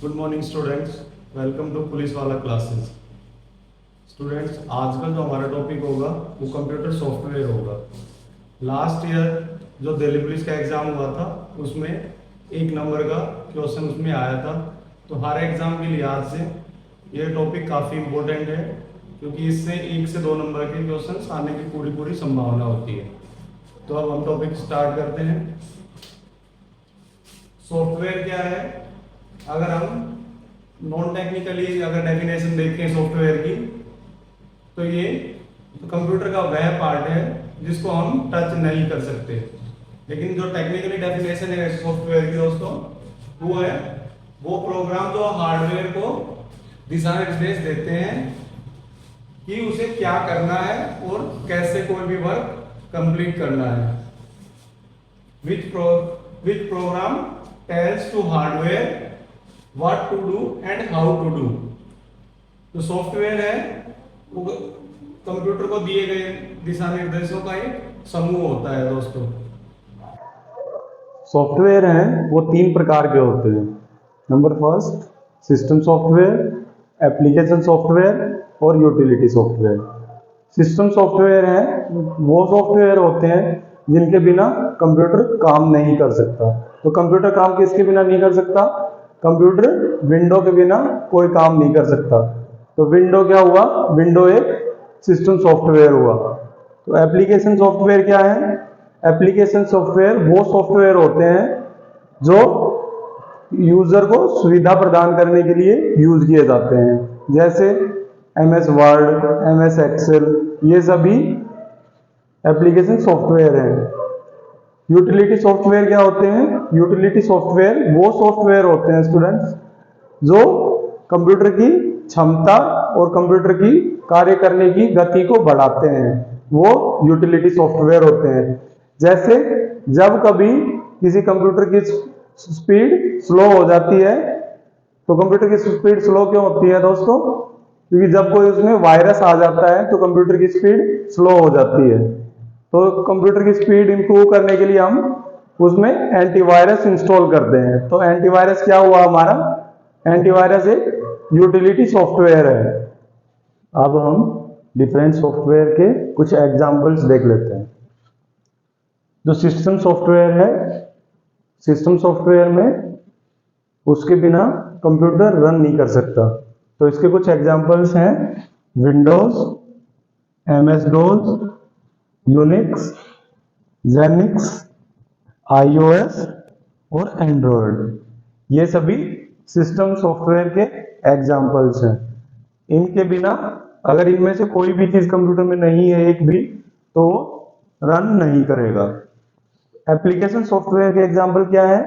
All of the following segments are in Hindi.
Good morning students, welcome to police वाला क्लासेस। स्टूडेंट्स, आज का जो हमारा टॉपिक होगा वो कंप्यूटर सॉफ्टवेयर होगा। लास्ट ईयर जो दिल्ली पुलिस का एग्ज़ाम हुआ था उसमें 1 नंबर का क्वेश्चन उसमें आया था। तो हर एग्ज़ाम के लिहाज से ये टॉपिक काफ़ी इम्पोर्टेंट है, क्योंकि इससे 1 से 2 नंबर के क्वेश्चन आने की पूरी संभावना होती है। तो अब हम टॉपिक स्टार्ट करते हैं। सॉफ्टवेयर क्या है? अगर हम नॉन टेक्निकली अगर डेफिनेशन देखें सॉफ्टवेयर की, तो ये कंप्यूटर का वह पार्ट है जिसको हम टच नहीं कर सकते। लेकिन जो टेक्निकली डेफिनेशन है सॉफ्टवेयर की दोस्तों, वो है वो प्रोग्राम जो हार्डवेयर को दिशा निर्देश देते हैं कि उसे क्या करना है और कैसे कोई भी वर्क कंप्लीट करना है। विच programme tells to hardware what to do and how to do। तो सॉफ्टवेयर है वो कंप्यूटर को दिए गए दिशा निर्देशों का एक समूह होता है दोस्तों। सॉफ्टवेयर हैं वो 3 प्रकार के होते हैं। Number first, system software, application software और यूटिलिटी सॉफ्टवेयर। सिस्टम सॉफ्टवेयर हैं वो सॉफ्टवेयर होते हैं जिनके बिना कंप्यूटर काम नहीं कर सकता। तो कंप्यूटर काम किसके बिना नहीं कर सकता? कंप्यूटर विंडो के बिना कोई काम नहीं कर सकता। तो विंडो क्या हुआ? विंडो एक सिस्टम सॉफ्टवेयर हुआ। तो एप्लीकेशन सॉफ्टवेयर क्या है? एप्लीकेशन सॉफ्टवेयर वो सॉफ्टवेयर होते हैं जो यूजर को सुविधा प्रदान करने के लिए यूज किए जाते हैं, जैसे MS वर्ड, MS एक्सेल, ये सभी एप्लीकेशन सॉफ्टवेयर हैं। यूटिलिटी सॉफ्टवेयर क्या होते हैं? यूटिलिटी सॉफ्टवेयर वो सॉफ्टवेयर होते हैं स्टूडेंट्स जो कंप्यूटर की क्षमता और कंप्यूटर की कार्य करने की गति को बढ़ाते हैं, वो यूटिलिटी सॉफ्टवेयर होते हैं। जैसे जब कभी किसी कंप्यूटर की स्पीड स्लो हो जाती है, तो कंप्यूटर की स्पीड स्लो क्यों होती है दोस्तों? क्योंकि जब कोई उसमें वायरस आ जाता है तो कंप्यूटर की स्पीड स्लो हो जाती है। तो कंप्यूटर की स्पीड इंप्रूव करने के लिए हम उसमें एंटीवायरस इंस्टॉल करते हैं। तो एंटीवायरस क्या हुआ हमारा? एंटीवायरस एक यूटिलिटी सॉफ्टवेयर है। अब हम डिफरेंट सॉफ्टवेयर के कुछ एग्जांपल्स देख लेते हैं। जो सिस्टम सॉफ्टवेयर है, सिस्टम सॉफ्टवेयर में उसके बिना कंप्यूटर रन नहीं कर सकता। तो इसके कुछ एग्जांपल्स हैं Windows, MS DOS, Unix, Xenix, iOS और एंड्रॉयड। ये सभी सिस्टम सॉफ्टवेयर के एग्जांपल्स हैं। इनके बिना अगर इनमें से कोई भी चीज कंप्यूटर में नहीं है एक भी, तो रन नहीं करेगा। एप्लीकेशन सॉफ्टवेयर के एग्जांपल क्या है?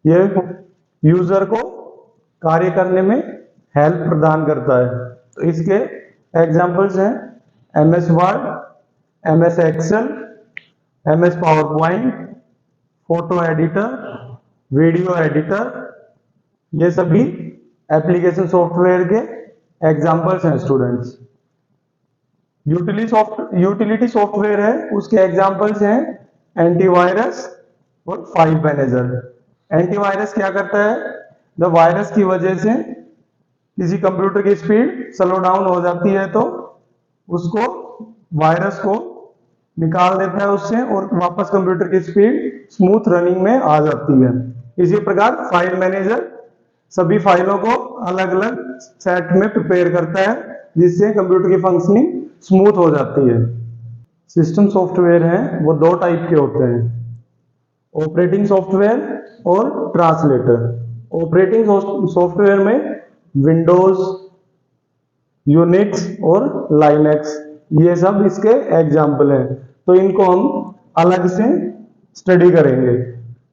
ये यूजर को कार्य करने में हेल्प प्रदान करता है। तो इसके एग्जांपल्स हैं MS Word, MS Excel, MS PowerPoint, photo editor, video editor. ये सभी एप्लीकेशन सॉफ्टवेयर के एग्जांपल्स हैं स्टूडेंट्स। यूटिलिटी सॉफ्टवेयर है, उसके एग्जांपल्स हैं एंटीवायरस और फाइल मैनेजर। एंटीवायरस क्या करता है? जब वायरस की वजह से किसी कंप्यूटर की स्पीड स्लो डाउन हो जाती है तो उसको वायरस को निकाल देता है उससे और वापस कंप्यूटर की स्पीड स्मूथ रनिंग में आ जाती है। इसी प्रकार फाइल मैनेजर सभी फाइलों को अलग अलग सेट में प्रिपेयर करता है, जिससे कंप्यूटर की फंक्शनिंग स्मूथ हो जाती है। सिस्टम सॉफ्टवेयर हैं वो 2 टाइप के होते हैं, ऑपरेटिंग सॉफ्टवेयर और ट्रांसलेटर। ऑपरेटिंग सॉफ्टवेयर में विंडोज, यूनिक्स और लाइनक्स, ये सब इसके एग्जाम्पल हैं। तो इनको हम अलग से स्टडी करेंगे।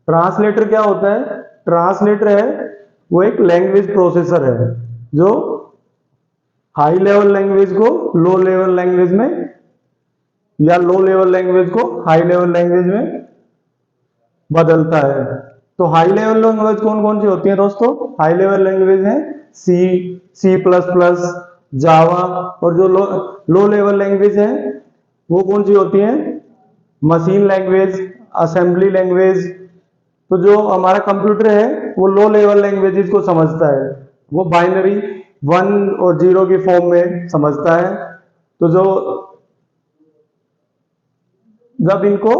ट्रांसलेटर क्या होता है? ट्रांसलेटर है वो एक लैंग्वेज प्रोसेसर है जो हाई लेवल लैंग्वेज को लो लेवल लैंग्वेज में या लो लेवल लैंग्वेज को हाई लेवल लैंग्वेज में बदलता है। तो हाई लेवल लैंग्वेज कौन कौन सी होती है दोस्तों? हाई लेवल लैंग्वेज है C++, जावा। और जो लो लेवल लैंग्वेज है वो कौन सी होती है? Machine language, assembly language. तो जो हमारा कंप्यूटर है वो लो लेवल लैंग्वेजेस को समझता है, वो बाइनरी 1 और 0 की फॉर्म में समझता है। तो जब इनको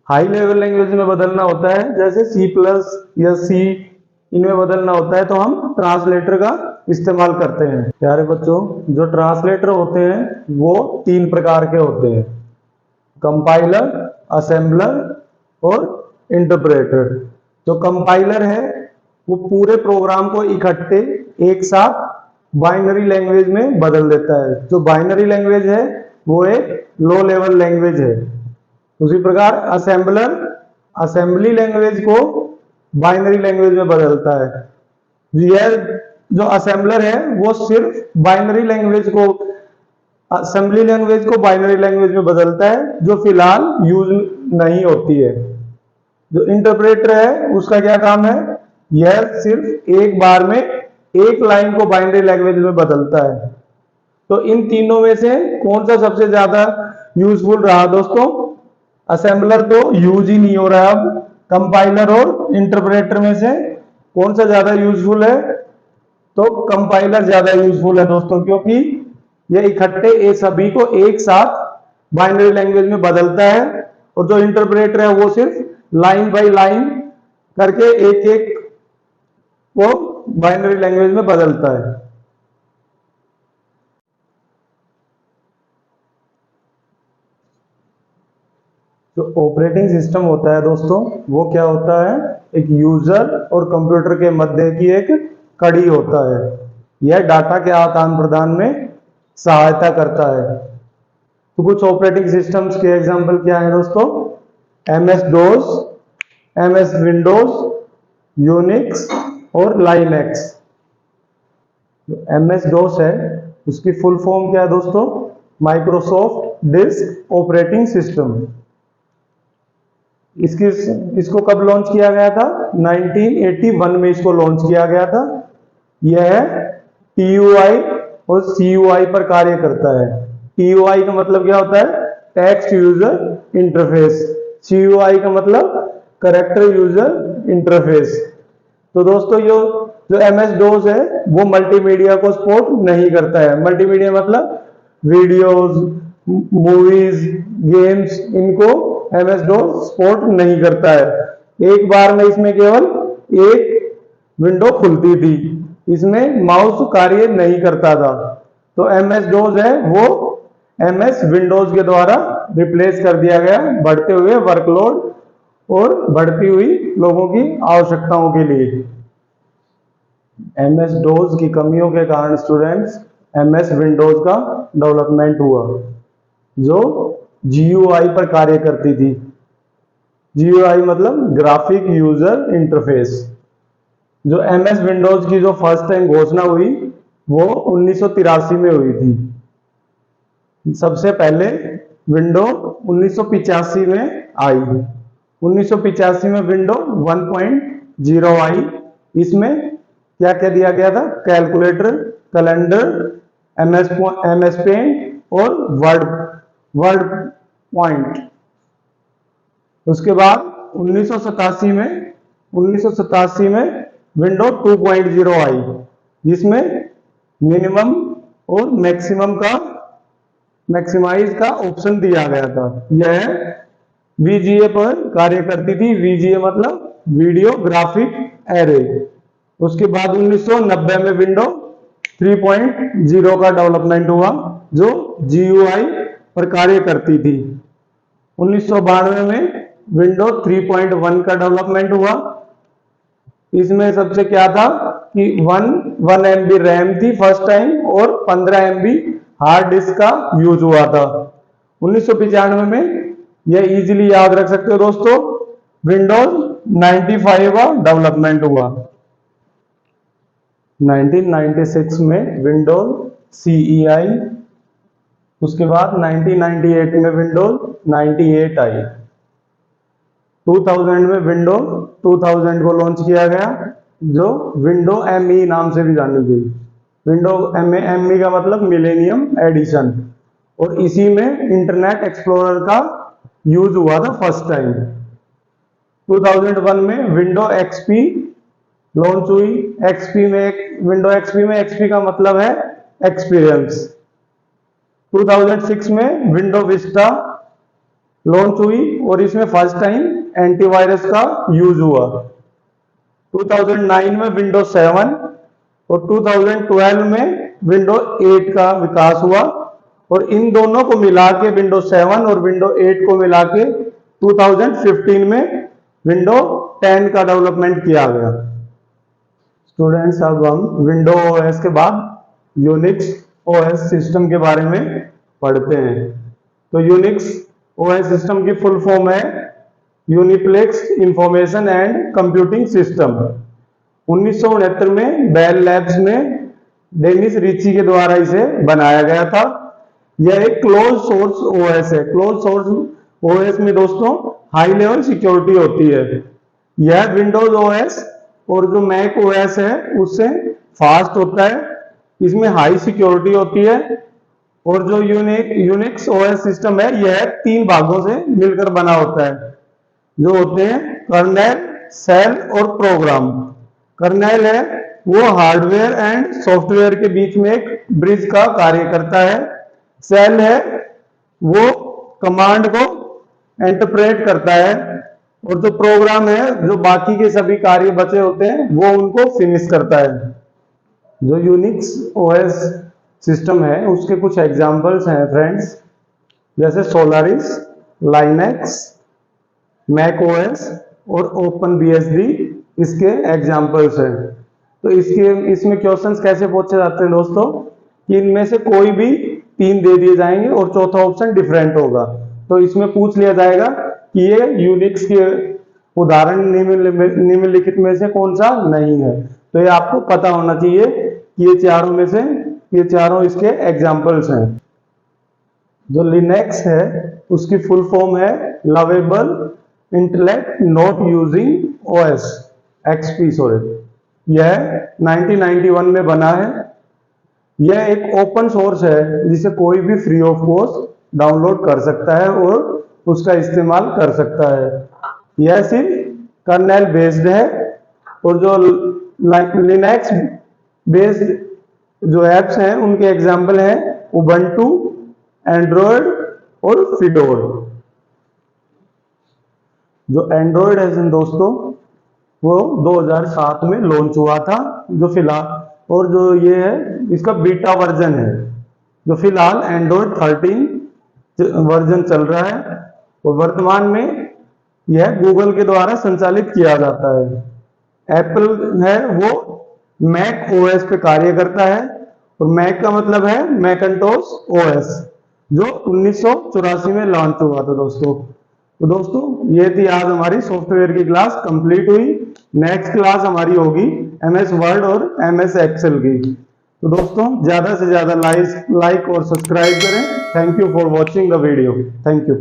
हाई लेवल लैंग्वेज में बदलना होता है, जैसे C+ या C, इनमें बदलना होता है, तो हम ट्रांसलेटर का इस्तेमाल करते हैं। प्यारे बच्चों, जो ट्रांसलेटर होते हैं वो 3 प्रकार के होते हैं, कंपाइलर, असेंबलर और इंटरप्रेटर। जो कंपाइलर है वो पूरे प्रोग्राम को इकट्ठे एक साथ बाइनरी लैंग्वेज में बदल देता है। जो बाइनरी लैंग्वेज है वो एक लो लेवल लैंग्वेज है। उसी प्रकार असेंबलर असेंबली लैंग्वेज को बाइनरी लैंग्वेज में बदलता है। यह जो असेंबलर है वो सिर्फ बाइनरी लैंग्वेज को, असेंबली लैंग्वेज को बाइनरी लैंग्वेज में बदलता है, जो फिलहाल यूज नहीं होती है। जो इंटरप्रेटर है उसका क्या काम है, यह सिर्फ एक बार में एक लाइन को बाइनरी लैंग्वेज में बदलता है। तो इन तीनों में से कौन सा सबसे ज्यादा यूजफुल रहा दोस्तों? असेंबलर तो यूज ही नहीं हो रहा अब। कंपाइलर और इंटरप्रेटर में से कौन सा ज्यादा यूजफुल है? तो कंपाइलर ज्यादा यूजफुल है दोस्तों, क्योंकि ये इकट्ठे ये सभी को एक साथ बाइनरी लैंग्वेज में बदलता है, और जो इंटरप्रेटर है वो सिर्फ लाइन बाय लाइन करके एक एक वो बाइनरी लैंग्वेज में बदलता है। जो ऑपरेटिंग सिस्टम होता है दोस्तों, वो क्या होता है, एक यूजर और कंप्यूटर के मध्य की एक कड़ी होता है। यह डाटा के आदान प्रदान में सहायता करता है। तो कुछ ऑपरेटिंग सिस्टम्स के एग्जांपल क्या है दोस्तों? MS-DOS, MS विंडोज, यूनिक्स और लाइनक्स। MS-DOS है, उसकी फुल फॉर्म क्या है दोस्तों? Microsoft disk operating system. इसको कब लॉन्च किया गया था? 1981 में इसको लॉन्च किया गया था। यह TUI और CUI पर कार्य करता है। TUI का मतलब क्या होता है? Text user interface. CUI का मतलब कैरेक्टर यूजर इंटरफेस। तो दोस्तों जो MS-DOS है वो मल्टीमीडिया को सपोर्ट नहीं करता है। मल्टीमीडिया मतलब वीडियोस, मूवीज, गेम्स, इनको MS-DOS सपोर्ट नहीं करता है। एक बार में इसमें केवल एक विंडो खुलती थी, इसमें माउस कार्य नहीं करता था। तो MS-DOS है वो MS विंडोज के द्वारा रिप्लेस कर दिया गया, बढ़ते हुए वर्कलोड और बढ़ती हुई लोगों की आवश्यकताओं के लिए। MS-DOS की कमियों के कारण स्टूडेंट्स MS विंडोज का डेवलपमेंट हुआ, जो GUI पर कार्य करती थी। GUI मतलब ग्राफिक यूजर इंटरफेस। जो MS विंडोज की जो फर्स्ट टाइम घोषणा हुई वो 1983 में हुई थी। सबसे पहले विंडो 1985 में आई। 1985 में विंडो 1.0 आई। इसमें क्या क्या दिया गया था? कैलकुलेटर, कैलेंडर, MS पेंट और वर्ड पॉइंट। उसके बाद 1987 में विंडो 2.0 आई, जिसमें मिनिमम और मैक्सिमाइज का ऑप्शन दिया गया था। यह VGA पर कार्य करती थी। VGA मतलब वीडियो ग्राफिक एरे। उसके बाद 1990 में विंडो 3.0 का डेवलपमेंट हुआ, जो GUI पर कार्य करती थी। 1992 में विंडो 3.1 का डेवलपमेंट हुआ। इसमें सबसे क्या था कि 1 MB रैम थी फर्स्ट टाइम, और 15 MB हार्ड डिस्क का यूज हुआ था। 1995 में यह इजीली याद रख सकते हो दोस्तों, विंडोज 95 का डेवलपमेंट हुआ। 1996 में विंडोज CE आई। उसके बाद 1998 में विंडोज 98 आई। 2000 में विंडो 2000 को लॉन्च किया गया, जो विंडो ME नाम से भी जानी गई। विंडो ME का मतलब मिलेनियम एडिशन, और इसी में इंटरनेट एक्सप्लोरर का यूज हुआ था फर्स्ट टाइम। 2001 में विंडो XP लॉन्च हुई। एक्सपी में, विंडो एक्सपी में, एक्सपी का मतलब है एक्सपीरियंस। 2006 में विंडो विस्टा लॉन्च हुई और इसमें फर्स्ट टाइम एंटीवायरस का यूज हुआ। 2009 में विंडो 7 और 2012 में विंडो 8 का विकास हुआ और इन दोनों को मिला के विंडो 7 और विंडो 8 को मिला के 2015 में विंडो 10 का डेवलपमेंट किया गया। स्टूडेंट्स, अब हम विंडो ओएस के बाद यूनिक्स ओएस सिस्टम के बारे में पढ़ते हैं। तो यूनिक्स ओएस सिस्टम की फुल फॉर्म है यूनिप्लेक्स इंफॉर्मेशन एंड कंप्यूटिंग सिस्टम। 1969 में बेल लैब्स में डेनिस रिची के द्वारा इसे बनाया गया था। यह एक क्लोज सोर्स ओएस है। क्लोज सोर्स ओएस में दोस्तों हाई लेवल सिक्योरिटी होती है। यह विंडोज ओएस और जो मैक ओएस है उससे फास्ट होता है। इसमें हाई सिक्योरिटी होती है और जो यूनिक्स ओएस सिस्टम है यह 3 भागों से मिलकर बना होता है, जो होते हैं कर्नेल, सेल और प्रोग्राम। कर्नेल है वो हार्डवेयर एंड सॉफ्टवेयर के बीच में एक ब्रिज का कार्य करता है। सेल है वो कमांड को इंटरप्रेट करता है और जो प्रोग्राम है जो बाकी के सभी कार्य बचे होते हैं वो उनको फिनिश करता है। जो यूनिक्स ओएस सिस्टम है उसके कुछ एग्जांपल्स हैं फ्रेंड्स, जैसे सोलारिस, लाइनेक्स, मैक ओएस और ओपन बीएसडी इसके एग्जांपल्स हैं। तो इसमें क्वेश्चंस कैसे पूछे जाते हैं दोस्तों कि इनमें से कोई भी 3 दे दिए जाएंगे और चौथा ऑप्शन डिफरेंट होगा। तो इसमें पूछ लिया जाएगा कि ये यूनिक्स के उदाहरण निम्नलिखित में से कौन सा नहीं है। तो ये आपको पता होना चाहिए कि ये चारों इसके एग्जांपल्स हैं। जो लिनक्स है उसकी फुल फॉर्म है lovable intellect not using OS XP यह 1991 में बना है। यह एक ओपन सोर्स है जिसे कोई भी फ्री ऑफ कॉस्ट डाउनलोड कर सकता है और उसका इस्तेमाल कर सकता है। यह सिर्फ कर्नेल बेस्ड है और जो लिनक्स बेस्ड जो एप्स हैं उनके एग्जाम्पल हैं उबंटू, एंड्रॉयड और फिडोर। जो एंड्रॉयड है दोस्तों वो 2007 में लॉन्च हुआ था, जो फिलहाल, और जो ये है इसका बीटा वर्जन है, जो फिलहाल एंड्रॉयड 13 वर्जन चल रहा है और वर्तमान में यह गूगल के द्वारा संचालित किया जाता है। एप्पल है वो मैक ओएस पे कार्य करता है और मैक का मतलब है मैकिंटोश ओएस, जो 1984 में लॉन्च हुआ था दोस्तों। तो दोस्तों ये थी आज हमारी सॉफ्टवेयर की क्लास कंप्लीट हुई। नेक्स्ट क्लास हमारी होगी एमएस वर्ड और एमएस एक्सेल की। तो दोस्तों ज्यादा से ज्यादा लाइक और सब्सक्राइब करें। Thank you for watching the video. Thank you.